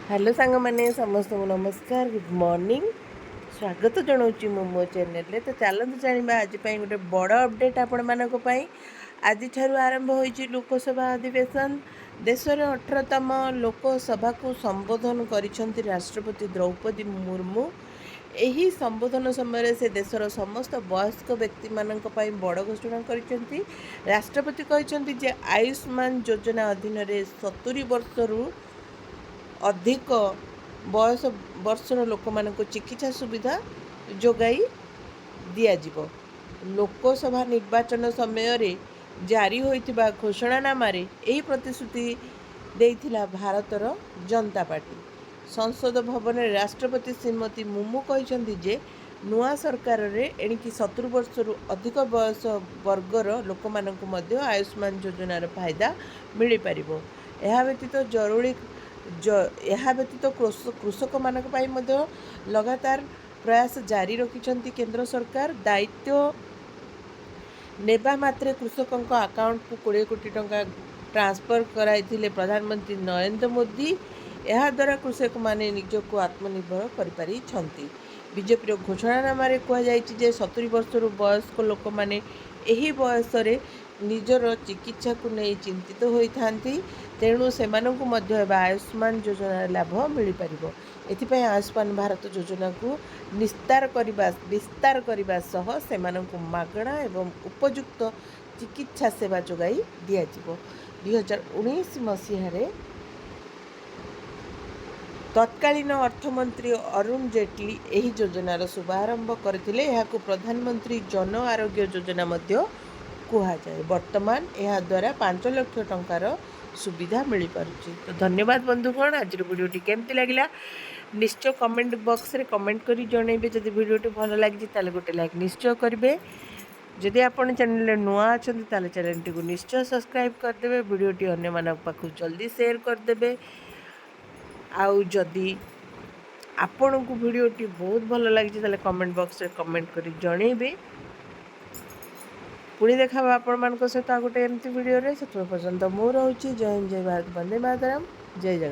Hello सांग मैंने समस्त को नमस्कार गुड मॉर्निंग स्वागत जनाऊँगी मो चैनल तो चलते जाना आज गोटे बड़ अपडेट आपण मानक आज आरंभ हो लोकसभा अधिवेशन देशर 18तम लोकसभा को संबोधन कर राष्ट्रपति द्रौपदी मुर्मू यही संबोधन समय से देशर समस्त वयस्क व्यक्ति मानक बड़ घोषणा कर राष्ट्रपति कहते आयुष्मान योजना अधीन 70 वर्ष अधिक बयस वर्षर लोक मानक चिकित्सा सुविधा जोगाई दियाजिबो। लोकसभा निर्वाचन समय रे जारी होइतिबा घोषणानामा रे एही प्रतिश्रुति देइथिला भारतर जनता पार्टी। संसद भवन में राष्ट्रपति श्रीमती मुर्मू कहते जे नुआ सरकार रे एणिकी 70 वर्ष अधिक बयस वर्गर लोक मानक मध्य आयुष्मान योजनार फायदा मिल पारिबो। एहा व्यतीत जरूरी यह व्यतीत कृषक मानक लगातार प्रयास जारी रखिछंती केंद्र सरकार। दायित्व नेबा मात्रे कृषकों अकाउंट को 20 कोटी टंका ट्रांसफर कराइथिले प्रधानमंत्री नरेंद्र मोदी। यह द्वारा कृषक माने निजको आत्मनिर्भर कर पारी छंती। बीजेपी घोषणानामा रे कहा जायछि जे 70 वर्षर वयस्क लोक माने एही बयस रे निजर चिकित्सा को नहीं चिंतित होइथांती। तेणु सेमानंकु मध्य आयुष्मान योजना लाभ मिल पारिबो। एथिपई आयुष्मान भारत योजना को विस्तार करने सह सेमानंकु मागणा एवं उपयुक्त चिकित्सा सेवा जोगाई दियाजिबो। 2019 मसीह तत्कालीन अर्थमंत्री अरुण जेटली यही योजनार शुभारंभ करथिले। एहाकु प्रधानमंत्री जन आरोग्य योजना मध्य कुहा जाए। वर्तमान यह द्वारा 5 लाख टंकार सुविधा मिल पारुछि। तो धन्यवाद बंधुगण। आज वीडियोटी केमती लगिला निश्चय कमेंट बॉक्स रे कमेंट करी जणैबे। जदि वीडियोटी भल लागि ताले गोटे लाइक निश्चय करिवे। जदि आपण चैनल नुआ अछंती ताले चैनलटी को निश्चय सब्सक्राइब कर देबे। वीडियोटी अन्य मानक पाखु जल्दी शेयर कर देबे। आउ जदि आपण को वीडियोटी बहुत भल लागि ताले कमेंट बॉक्स रे कमेंट करी जणैबे। पुणी देखा आपण मान सहित गोटे एमती वीडियो रे। से पर्यंत मो रहुछि जय हिंद जय भारत वंदे मातरम जय जगन्नाथ।